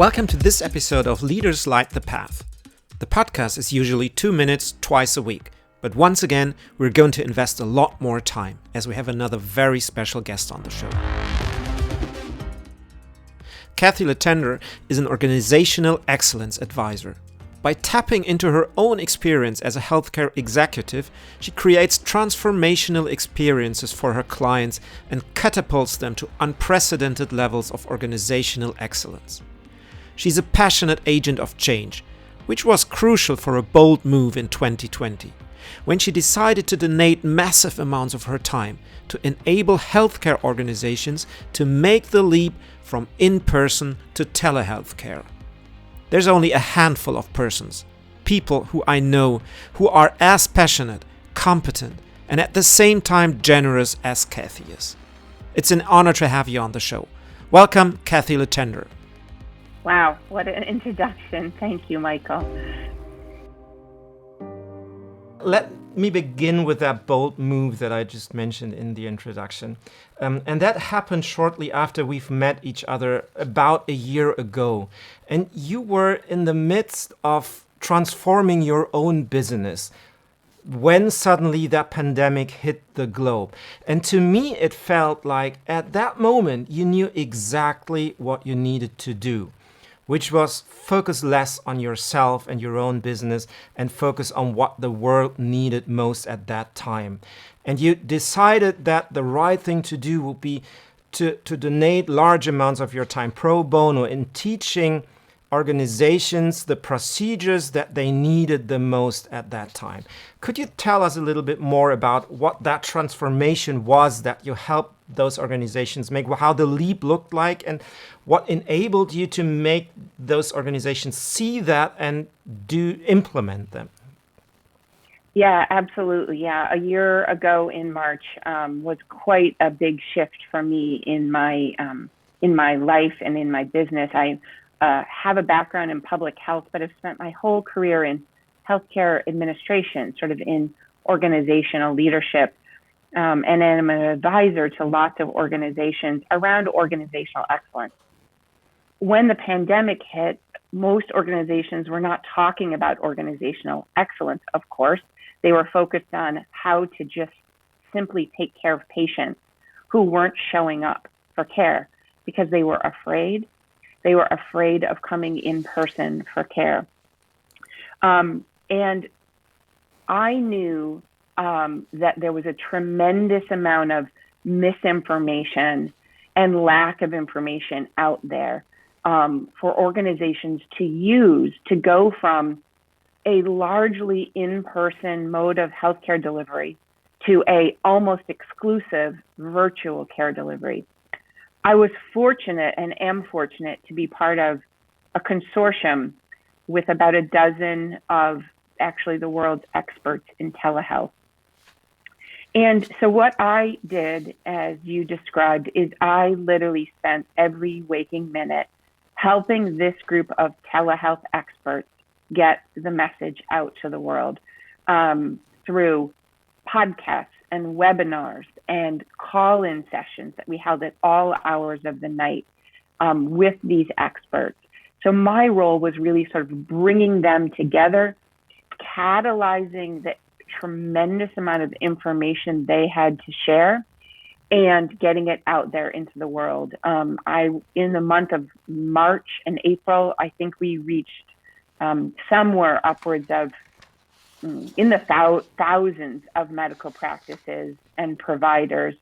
Welcome to this episode of Leaders Light the Path. The podcast is usually 2 minutes twice a week, but once again, we're going to invest a lot more time as we have another very special guest on the show. Cathy Letendre is an organizational excellence advisor. By tapping into her own experience as a healthcare executive, she creates transformational experiences for her clients and catapults them to unprecedented levels of organizational excellence. She's a passionate agent of change, which was crucial for a bold move in 2020, when she decided to donate massive amounts of her time to enable healthcare organizations to make the leap from in-person to telehealth care. There's only a handful of persons, people who I know, who are as passionate, competent, and at the same time generous as Cathy is. It's an honor to have you on the show. Welcome, Cathy Letendre. Wow, what an introduction. Thank you, Michael. Let me begin with that bold move that I just mentioned in the introduction. And that happened shortly after we've met each other about a year ago. And you were in the midst of transforming your own business when suddenly that pandemic hit the globe. And to me, it felt like at that moment, you knew exactly what you needed to do, which was focus less on yourself and your own business and focus on what the world needed most at that time. And you decided that the right thing to do would be to donate large amounts of your time pro bono in teaching organizations the procedures that they needed the most at that time. Could you tell us a little bit more about what that transformation was that you helped those organizations make, how the leap looked like, and what enabled you to make those organizations see that and implement them? Yeah, absolutely. Yeah, a year ago in March was quite a big shift for me in my life and in my business. I have a background in public health, but have spent my whole career in healthcare administration, sort of in organizational leadership. And I'm an advisor to lots of organizations around organizational excellence. When the pandemic hit, most organizations were not talking about organizational excellence, of course. They were focused on how to just simply take care of patients who weren't showing up for care because they were afraid. They were afraid of coming in person for care. And I knew that there was a tremendous amount of misinformation and lack of information out there for organizations to use to go from a largely in-person mode of healthcare delivery to a almost exclusive virtual care delivery. I was fortunate and am fortunate to be part of a consortium with about a dozen of actually the world's experts in telehealth. And so what I did, as you described, is I literally spent every waking minute helping this group of telehealth experts get the message out to the world through podcasts and webinars and call-in sessions that we held at all hours of the night with these experts. So my role was really sort of bringing them together, catalyzing the tremendous amount of information they had to share and getting it out there into the world. In the month of March and April, I think we reached somewhere upwards of in the thousands of medical practices and providers.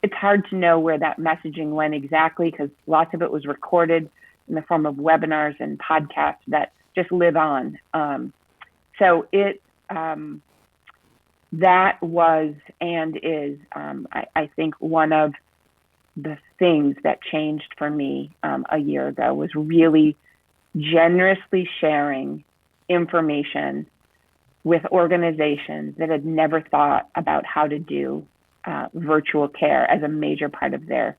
It's hard to know where that messaging went exactly because lots of it was recorded in the form of webinars and podcasts that just live on. So that was and is, I think, one of the things that changed for me a year ago was really generously sharing information with organizations that had never thought about how to do virtual care as a major part of their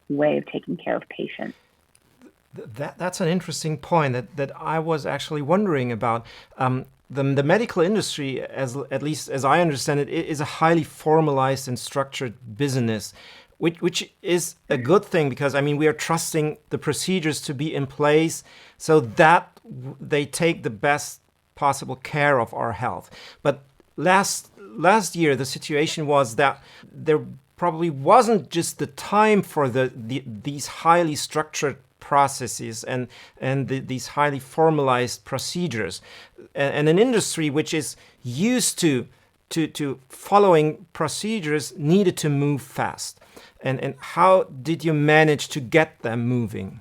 way of taking care of patients. That's an interesting point that I was actually wondering about. The medical industry, at least as I understand it, is a highly formalized and structured business which is a good thing because, I mean, we are trusting the procedures to be in place so that they take the best possible care of our health. But last year, the situation was that there probably wasn't just the time for these highly structured processes and these highly formalized procedures, and an industry which is used to following procedures needed to move fast. And how did you manage to get them moving?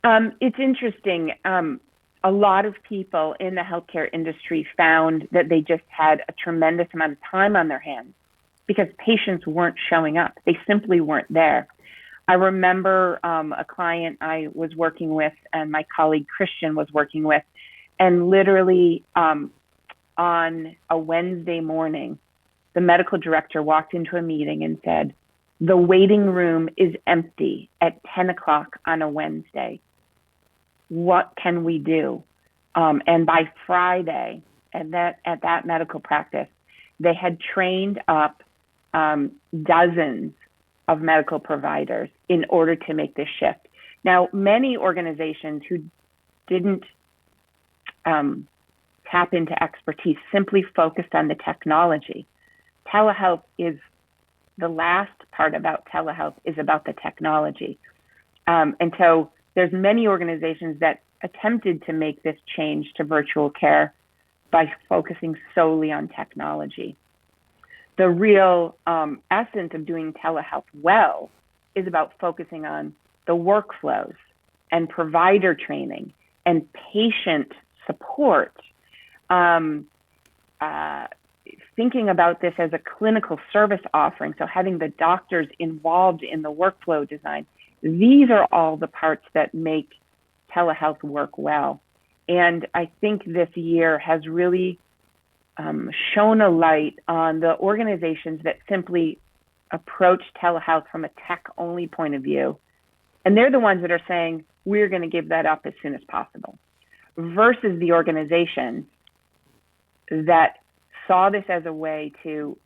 It's interesting. A lot of people in the healthcare industry found that they just had a tremendous amount of time on their hands because patients weren't showing up. They simply weren't there. I remember a client I was working with and my colleague Christian was working with, and literally on a Wednesday morning, the medical director walked into a meeting and said, "The waiting room is empty at 10 o'clock on a Wednesday. What can we do?" And by Friday, at that medical practice, they had trained up dozens of medical providers in order to make this shift. Now, many organizations who didn't tap into expertise simply focused on the technology. Telehealth is the last part about telehealth is about the technology. And so there's many organizations that attempted to make this change to virtual care by focusing solely on technology. The real essence of doing telehealth well is about focusing on the workflows and provider training and patient support. Thinking about this as a clinical service offering, so having the doctors involved in the workflow design, these are all the parts that make telehealth work well. And I think this year has really shone a light on the organizations that simply approach telehealth from a tech-only point of view. And they're the ones that are saying, we're going to give that up as soon as possible, versus the organizations that saw this as a way to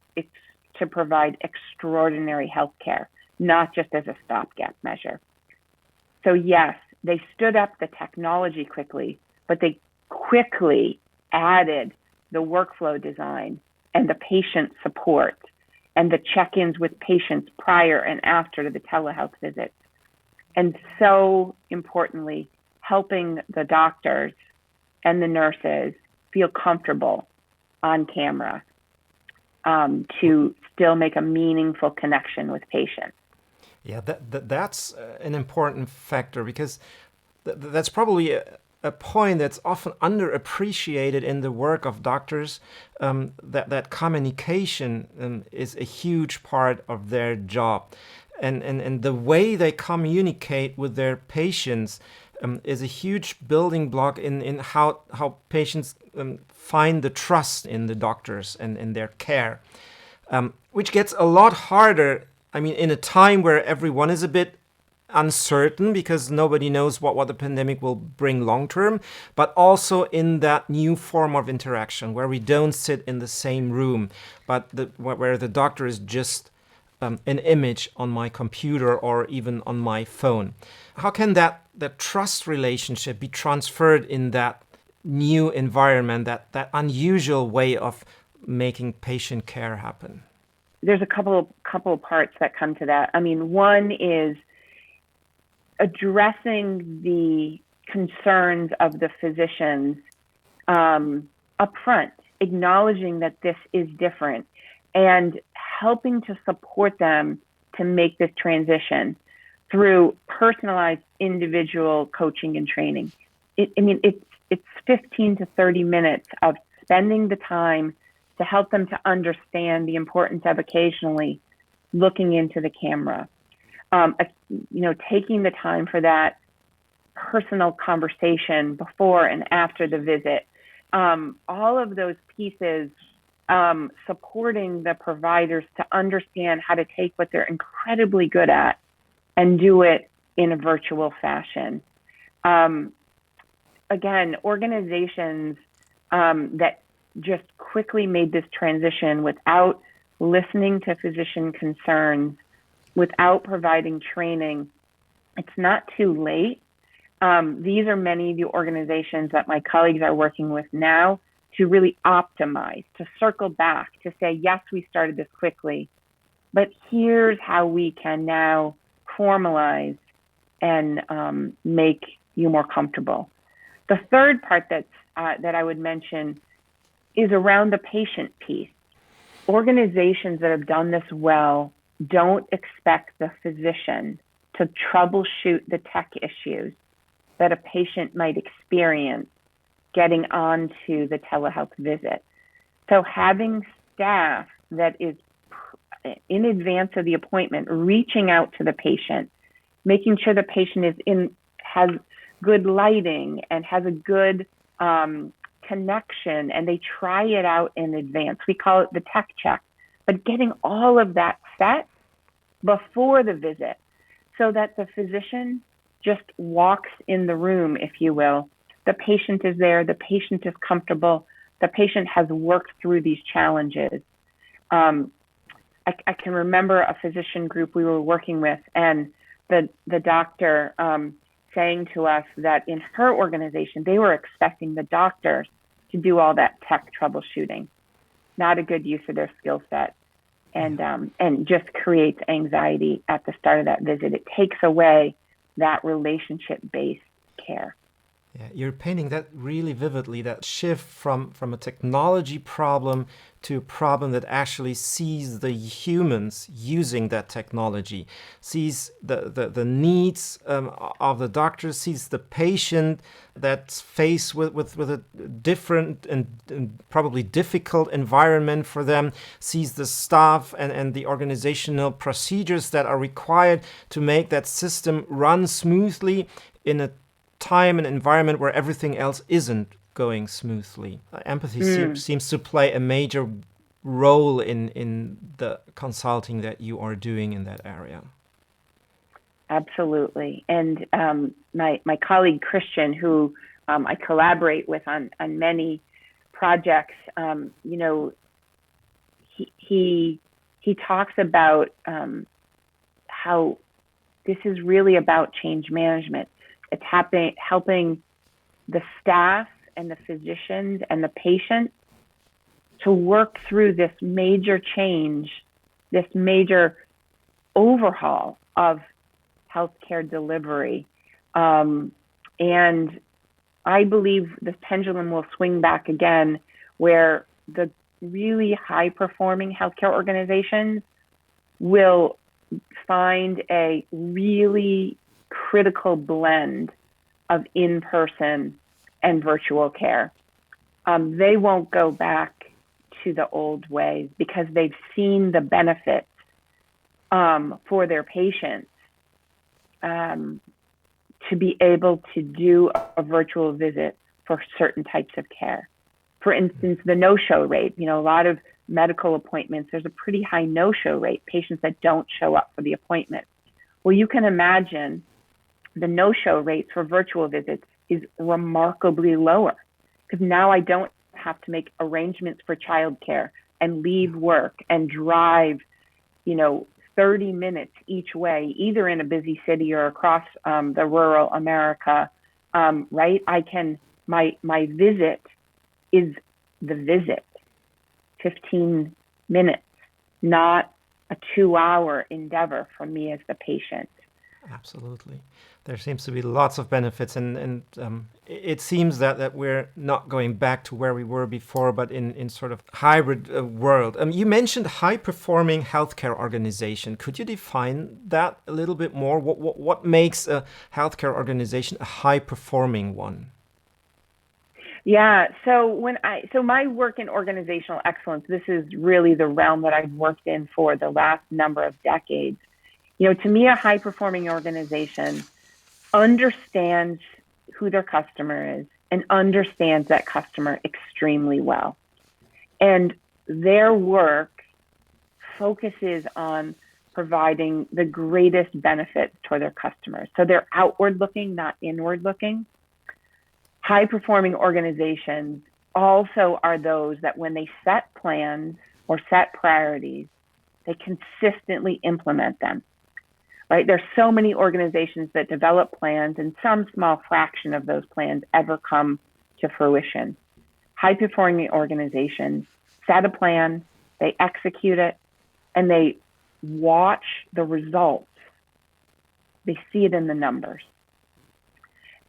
provide extraordinary health care, not just as a stopgap measure. So yes, they stood up the technology quickly, but they quickly added the workflow design and the patient support and the check-ins with patients prior and after the telehealth visits. And so importantly, helping the doctors and the nurses feel comfortable on camera to still make a meaningful connection with patients. Yeah, that's an important factor because that's probably a point that's often underappreciated in the work of doctors, that communication is a huge part of their job. And the way they communicate with their patients is a huge building block in how patients find the trust in the doctors and in their care, which gets a lot harder. I mean, in a time where everyone is a bit uncertain because nobody knows what the pandemic will bring long term, but also in that new form of interaction where we don't sit in the same room, but where the doctor is just an image on my computer or even on my phone. How can that trust relationship be transferred in that new environment, that unusual way of making patient care happen? There's a couple of parts that come to that. I mean, one is addressing the concerns of the physicians upfront, acknowledging that this is different, and helping to support them to make this transition through personalized individual coaching and training. It's 15 to 30 minutes of spending the time to help them to understand the importance of occasionally looking into the camera. Taking the time for that personal conversation before and after the visit. All of those pieces supporting the providers to understand how to take what they're incredibly good at and do it in a virtual fashion. Again, organizations that just quickly made this transition without listening to physician concerns without providing training, it's not too late. These are many of the organizations that my colleagues are working with now to really optimize, to circle back, to say, yes, we started this quickly, but here's how we can now formalize and make you more comfortable. The third part that I would mention is around the patient piece. Organizations that have done this well don't expect the physician to troubleshoot the tech issues that a patient might experience getting onto the telehealth visit. So having staff that is in advance of the appointment, reaching out to the patient, making sure the patient has good lighting and has a good connection, and they try it out in advance. We call it the tech check, but getting all of that set before the visit so that the physician just walks in the room, if you will. The patient is there, the patient is comfortable, the patient has worked through these challenges. I can remember a physician group we were working with, and the doctor saying to us that in her organization, they were expecting the doctors to do all that tech troubleshooting. Not a good use of their skill set, and just creates anxiety at the start of that visit. It takes away that relationship-based care. Yeah, you're painting that really vividly, that shift from a technology problem to a problem that actually sees the humans using that technology, sees the needs of the doctor, sees the patient that's faced with a different and probably difficult environment for them, sees the staff and the organizational procedures that are required to make that system run smoothly in a time and environment where everything else isn't going smoothly. Empathy seems to play a major role in the consulting that you are doing in that area. Absolutely. And my colleague Christian, who I collaborate with on many projects, he talks about how this is really about change management. It's helping the staff and the physicians and the patient to work through this major change, this major overhaul of healthcare delivery. And I believe the pendulum will swing back again, where the really high-performing healthcare organizations will find a really critical blend of in-person and virtual care. They won't go back to the old ways because they've seen the benefits for their patients to be able to do a virtual visit for certain types of care. For instance, the no-show rate, a lot of medical appointments, there's a pretty high no-show rate, patients that don't show up for the appointment. Well, you can imagine the no-show rates for virtual visits is remarkably lower, because now I don't have to make arrangements for childcare and leave work and drive, 30 minutes each way, either in a busy city or across the rural America, right? My visit is the visit, 15 minutes, not a 2-hour endeavor for me as the patient. Absolutely. There seems to be lots of benefits, and it seems that we're not going back to where we were before, but in sort of hybrid world. You mentioned high-performing healthcare organization. Could you define that a little bit more? What makes a healthcare organization a high-performing one? Yeah, so my work in organizational excellence, this is really the realm that I've worked in for the last number of decades. To me, a high-performing organization understands who their customer is and understands that customer extremely well. And their work focuses on providing the greatest benefits to their customers. So they're outward-looking, not inward-looking. High-performing organizations also are those that when they set plans or set priorities, they consistently implement them. Right? There's so many organizations that develop plans, and some small fraction of those plans ever come to fruition. High-performing organizations set a plan, they execute it, and they watch the results. They see it in the numbers.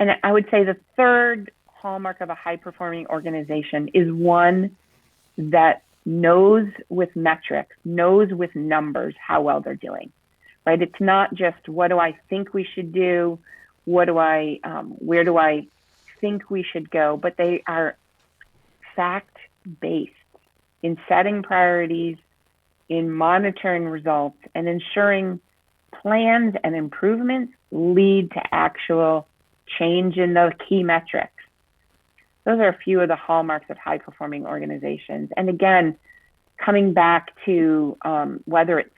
And I would say the third hallmark of a high-performing organization is one that knows with metrics, knows with numbers how well they're doing. Right? It's not just what do I think we should do, where do I think we should go, but they are fact-based in setting priorities, in monitoring results, and ensuring plans and improvements lead to actual change in those key metrics. Those are a few of the hallmarks of high-performing organizations. And again, coming back to whether it's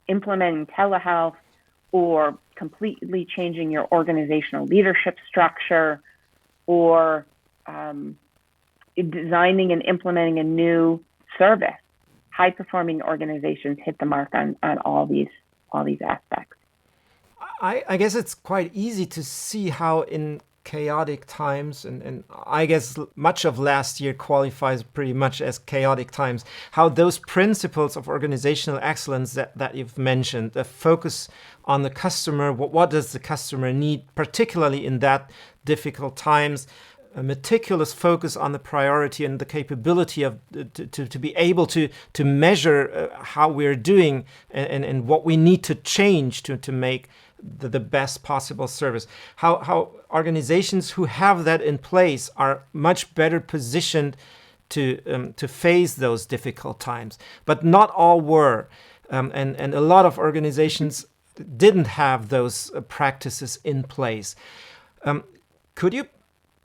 implementing telehealth or completely changing your organizational leadership structure or designing and implementing a new service, high-performing organizations hit the mark on all these aspects. I guess it's quite easy to see how in chaotic times, and I guess much of last year qualifies pretty much as chaotic times, how those principles of organizational excellence that you've mentioned, the focus on the customer, what does the customer need, particularly in that difficult times, a meticulous focus on the priority and the capability of to be able to measure how we're doing and what we need to change to make the best possible service. How organizations who have that in place are much better positioned to face those difficult times, but not all were, and a lot of organizations didn't have those practices in place. Could you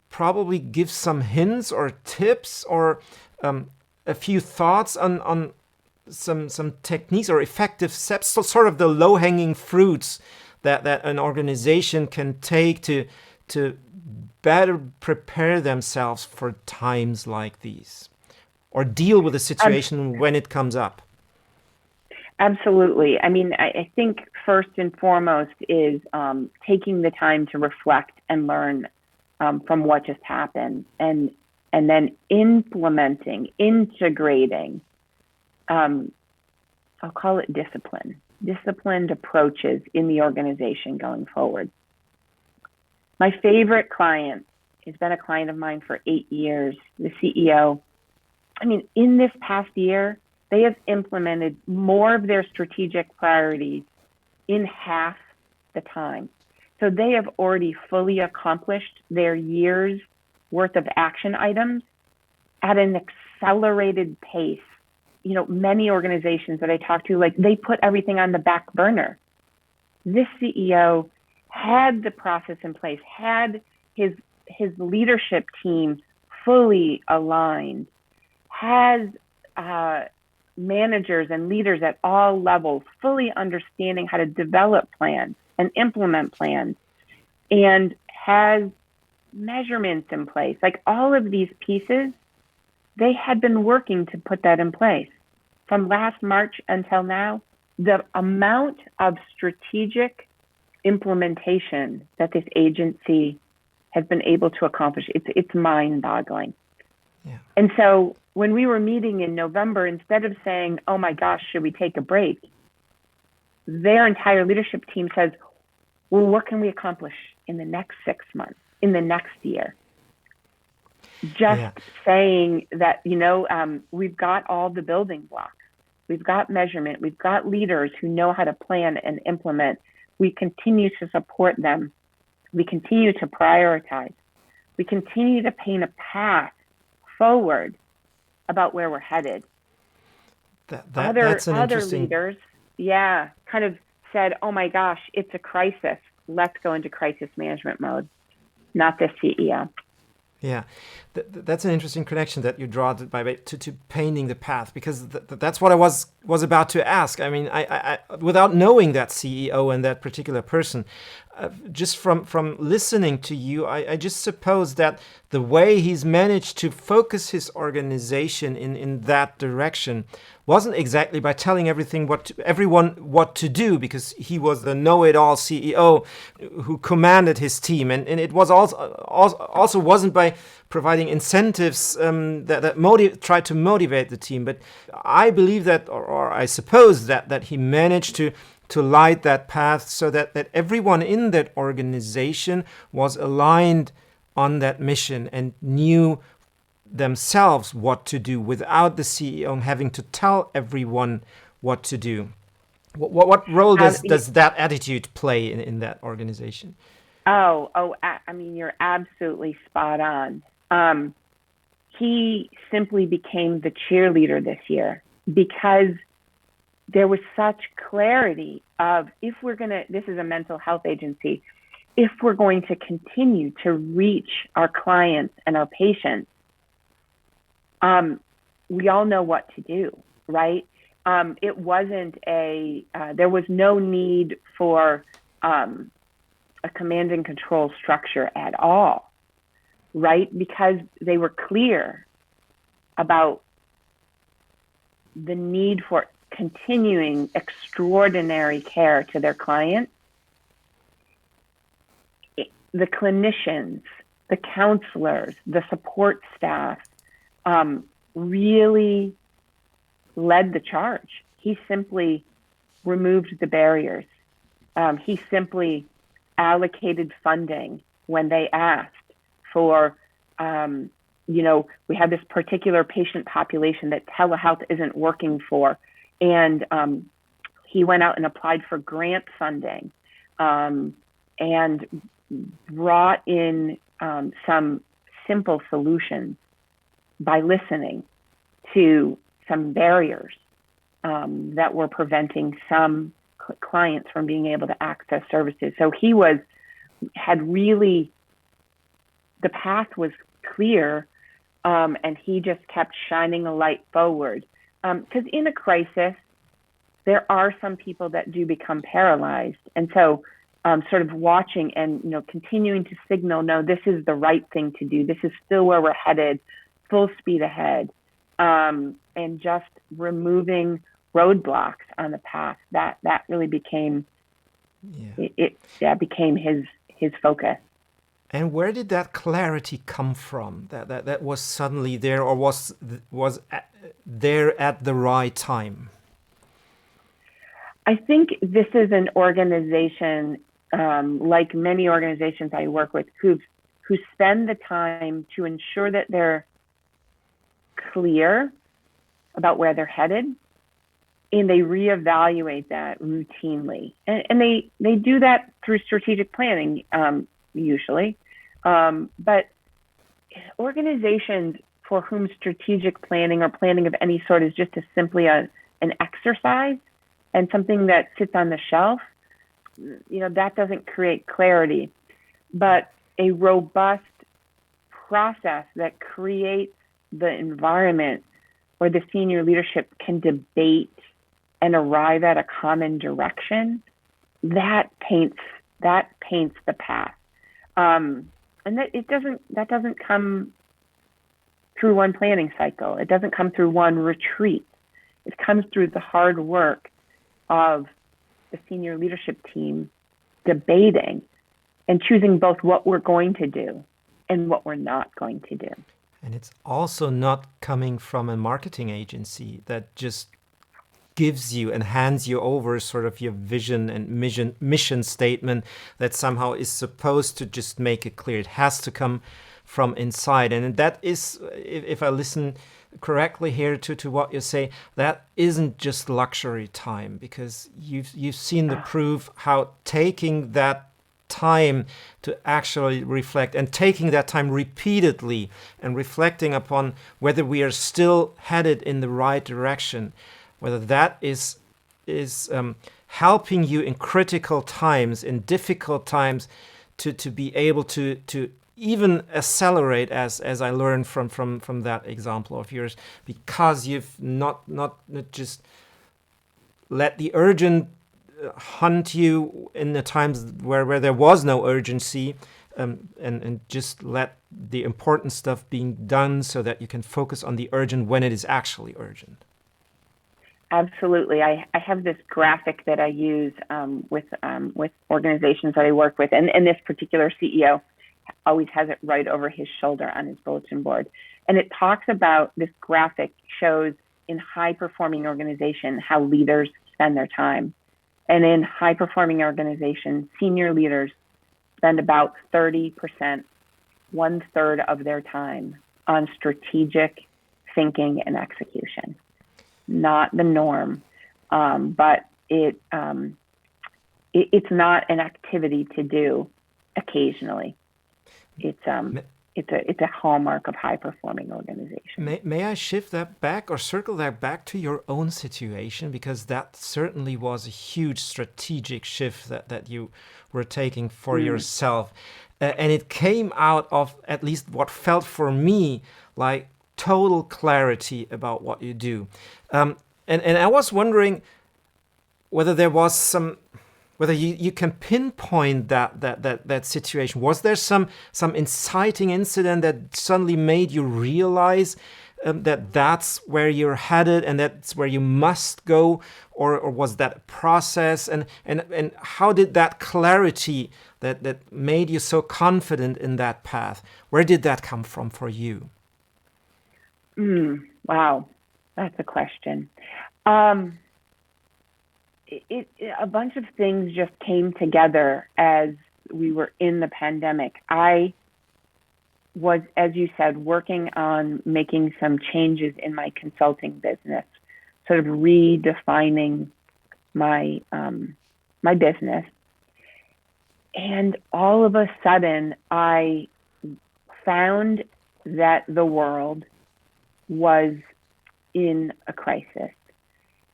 probably give some hints or tips or a few thoughts on some techniques or effective steps, so sort of the low-hanging fruits that an organization can take to better prepare themselves for times like these or deal with a situation when it comes up? Absolutely. I mean, I think first and foremost is taking the time to reflect and learn from what just happened, and then integrating, I'll call it disciplined approaches in the organization going forward. My favorite client has been a client of mine for 8 years, the CEO. I mean, in this past year, they have implemented more of their strategic priorities in half the time. So they have already fully accomplished their year's worth of action items at an accelerated pace. You know, many organizations that I talk to, like, they put everything on the back burner. This CEO had the process in place, had his leadership team fully aligned, has managers and leaders at all levels fully understanding how to develop plans and implement plans, and has measurements in place. Like, all of these pieces, they had been working to put that in place. From last March until now, the amount of strategic implementation that this agency has been able to accomplish, it's mind-boggling. Yeah. And so when we were meeting in November, instead of saying, oh my gosh, should we take a break? Their entire leadership team says, well, what can we accomplish in the next 6 months, in the next year? Just saying that, we've got all the building blocks. We've got measurement. We've got leaders who know how to plan and implement. We continue to support them. We continue to prioritize. We continue to paint a path forward about where we're headed. That's an other interesting... leaders, kind of said, oh my gosh, it's a crisis. Let's go into crisis management mode. Not the CEO. Yeah, that's an interesting connection that you draw to painting the path, because that's what I was was about to ask. I mean, I without knowing that CEO and that particular person, just from listening to you, I just suppose that the way he's managed to focus his organization in that direction wasn't exactly by telling everyone what to do, because he was the know-it-all CEO who commanded his team, and it was also wasn't by providing incentives that tried to motivate the team. But I believe that, or I suppose that he managed to light that path so that everyone in that organization was aligned on that mission and knew themselves what to do without the CEO having to tell everyone what to do. What role does that attitude play in that organization? I mean, you're absolutely spot on. He simply became the cheerleader this year because there was such clarity of, if we're going to, this is a mental health agency, if we're going to continue to reach our clients and our patients, we all know what to do, right? It wasn't there was no need for a command and control structure at all, right? Because they were clear about the need for continuing extraordinary care to their clients. The clinicians, the counselors, the support staff really led the charge. He simply removed the barriers. He simply allocated funding when they asked for, we have this particular patient population that telehealth isn't working for. And he went out and applied for grant funding and brought in some simple solutions by listening to some barriers that were preventing some clients from being able to access services. So the path was clear, and he just kept shining a light forward. Because in a crisis, there are some people that do become paralyzed. And so sort of watching and, continuing to signal, no, this is the right thing to do. This is still where we're headed, full speed ahead. And just removing roadblocks on the path, that really became, became his focus. And where did that clarity come from? That was suddenly there, or was there at the right time? I think this is an organization, like many organizations I work with, who spend the time to ensure that they're clear about where they're headed, and they reevaluate that routinely. And they do that through strategic planning, usually. But organizations for whom strategic planning or planning of any sort is just simply an exercise and something that sits on the shelf, that doesn't create clarity. But a robust process that creates the environment where the senior leadership can debate and arrive at a common direction, that paints the path. And that doesn't come through one planning cycle. It doesn't come through one retreat. It comes through the hard work of the senior leadership team debating and choosing both what we're going to do and what we're not going to do. And it's also not coming from a marketing agency that just gives you and hands you over sort of your vision and mission statement that somehow is supposed to just make it clear. It has to come from inside. And that is, if I listen correctly here to what you say, that isn't just luxury time, because you've seen the proof how taking that time to actually reflect and taking that time repeatedly and reflecting upon whether we are still headed in the right direction, whether that is helping you in critical times, in difficult times, to be able to even accelerate, as I learned from that example of yours, because you've not just let the urgent hunt you in the times where there was no urgency, and just let the important stuff being done so that you can focus on the urgent when it is actually urgent. Absolutely. I have this graphic that I use with organizations that I work with, and this particular CEO always has it right over his shoulder on his bulletin board. And it talks about, this graphic shows in high performing organization how leaders spend their time. And in high performing organizations, senior leaders spend about 30%, 1/3 of their time on strategic thinking and execution. Not the norm, but it's not an activity to do occasionally. It's a hallmark of high performing organizations. May I shift that back or circle that back to your own situation? Because that certainly was a huge strategic shift that you were taking for yourself. And it came out of at least what felt for me like total clarity about what you do. And I was wondering whether there was whether you can pinpoint that situation. Was there some inciting incident that suddenly made you realize that that's where you're headed and that's where you must go, or was that a process? And how did that clarity that made you so confident in that path, where did that come from for you? Wow, that's a question. A bunch of things just came together as we were in the pandemic. I was, as you said, working on making some changes in my consulting business, sort of redefining my my business. And all of a sudden, I found that the world was in a crisis.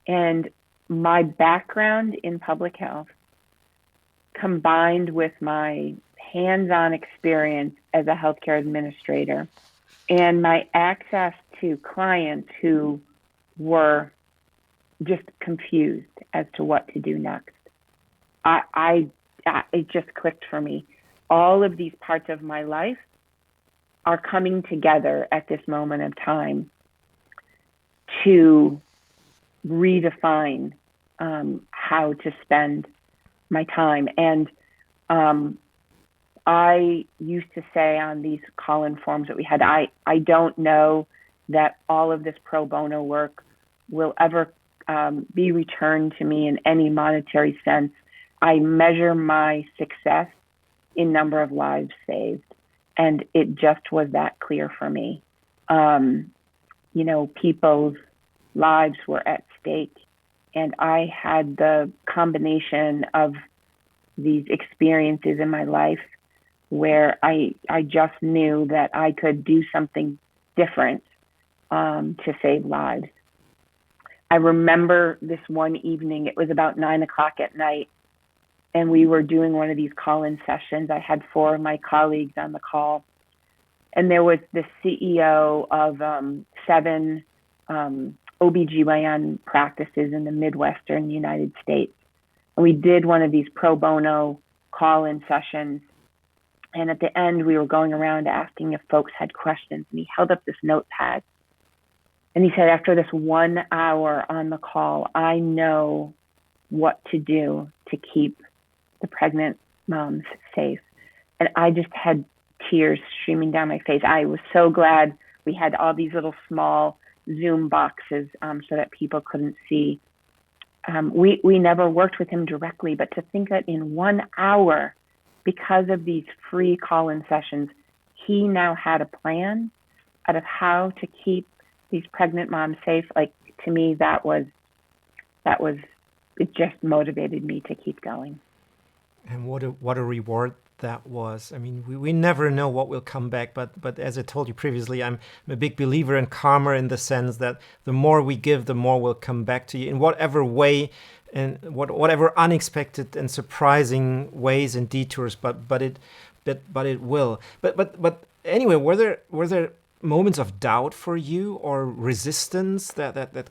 And my background in public health, combined with my hands-on experience as a healthcare administrator and my access to clients who were just confused as to what to do next, it just clicked for me. All of these parts of my life are coming together at this moment of time to redefine how to spend my time. And I used to say on these call-in forms that we had, I don't know that all of this pro bono work will ever be returned to me in any monetary sense. I measure my success in number of lives saved. And it just was that clear for me. People's lives were at stake. And I had the combination of these experiences in my life where I just knew that I could do something different to save lives. I remember this one evening, it was about 9:00 at night, and we were doing one of these call-in sessions. I had 4 of my colleagues on the call, and there was the CEO of 7 OBGYN practices in the Midwestern United States. And we did one of these pro bono call-in sessions. And at the end, we were going around asking if folks had questions. And he held up this notepad. And he said, after this 1 hour on the call, I know what to do to keep the pregnant moms safe. And I just had tears streaming down my face. I was so glad we had all these little small Zoom boxes so that people couldn't see. We never worked with him directly, but to think that in 1 hour, because of these free call-in sessions, he now had a plan out of how to keep these pregnant moms safe. Like, to me, that was it just motivated me to keep going. And what a reward that was. I mean, we never know what will come back, but as I told you previously, I'm a big believer in karma, in the sense that the more we give, the more will come back to you in whatever way and whatever unexpected and surprising ways and detours, but it will. But anyway, were there moments of doubt for you or resistance that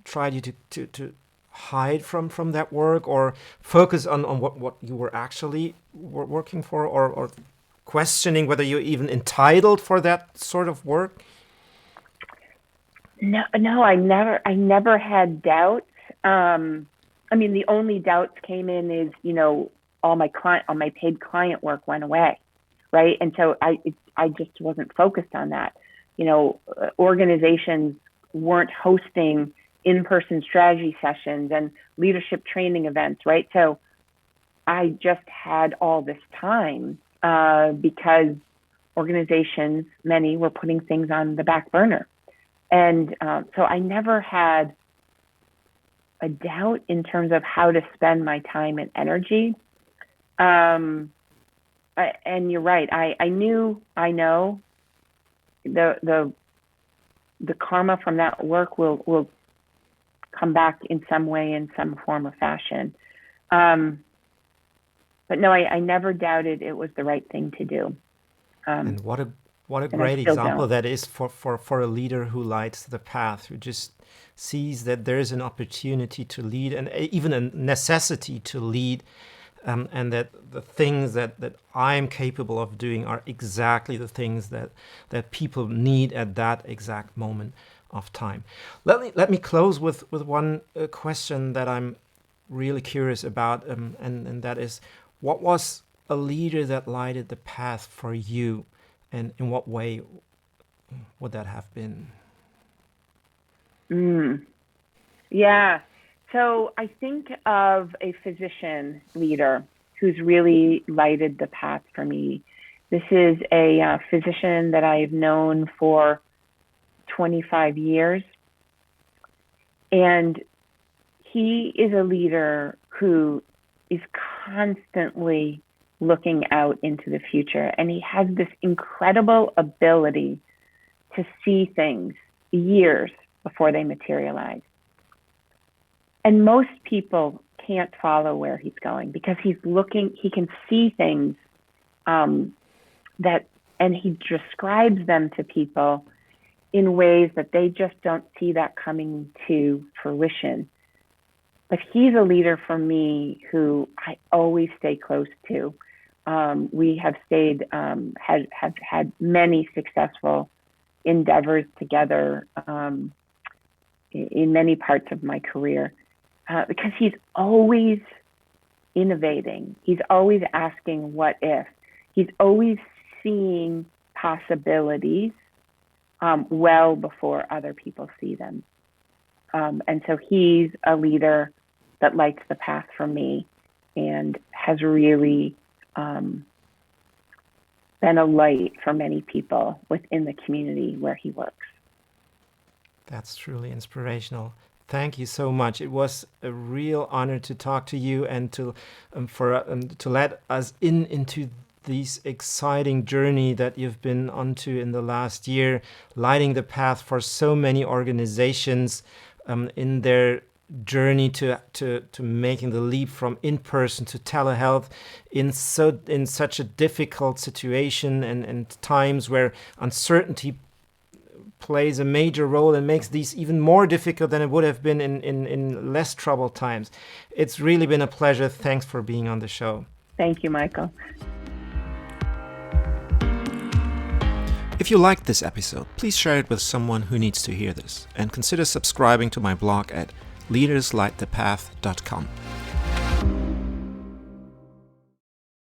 tried you to hide from that work, or focus on what you were actually working for, or questioning whether you're even entitled for that sort of work? No, I never had doubts. I mean, the only doubts came in is, all my paid client work went away, right? And so I just wasn't focused on that. Organizations weren't hosting in-person strategy sessions and leadership training events, right? So I just had all this time because organizations, many, were putting things on the back burner. And so I never had a doubt in terms of how to spend my time and energy. And you're right. I know the karma from that work will come back in some way, in some form or fashion. But no, I never doubted it was the right thing to do. And what a great example that is for a leader who lights the path, who just sees that there is an opportunity to lead, and even a necessity to lead, and that the things that I'm capable of doing are exactly the things that people need at that exact moment of time. Let me close with one question that I'm really curious about, and that is, what was a leader that lighted the path for you, and in what way would that have been? Yeah. So I think of a physician leader who's really lighted the path for me. This is a physician that I've known for 25 years. And he is a leader who is constantly looking out into the future. And he has this incredible ability to see things years before they materialize. And most people can't follow where he's going because he can see things and he describes them to people in ways that they just don't see that coming to fruition. But he's a leader for me who I always stay close to. We have have had many successful endeavors together in many parts of my career, because he's always innovating. He's always asking what if. He's always seeing possibilities well before other people see them. And so he's a leader that lights the path for me and has really been a light for many people within the community where he works. That's truly inspirational. Thank you so much. It was a real honor to talk to you and to let us into this exciting journey that you've been onto in the last year, lighting the path for so many organizations in their journey to making the leap from in-person to telehealth in such a difficult situation and times where uncertainty plays a major role and makes these even more difficult than it would have been in less troubled times. It's really been a pleasure. Thanks for being on the show. Thank you, Michael. If you liked this episode, please share it with someone who needs to hear this, and consider subscribing to my blog at leaderslightthepath.com.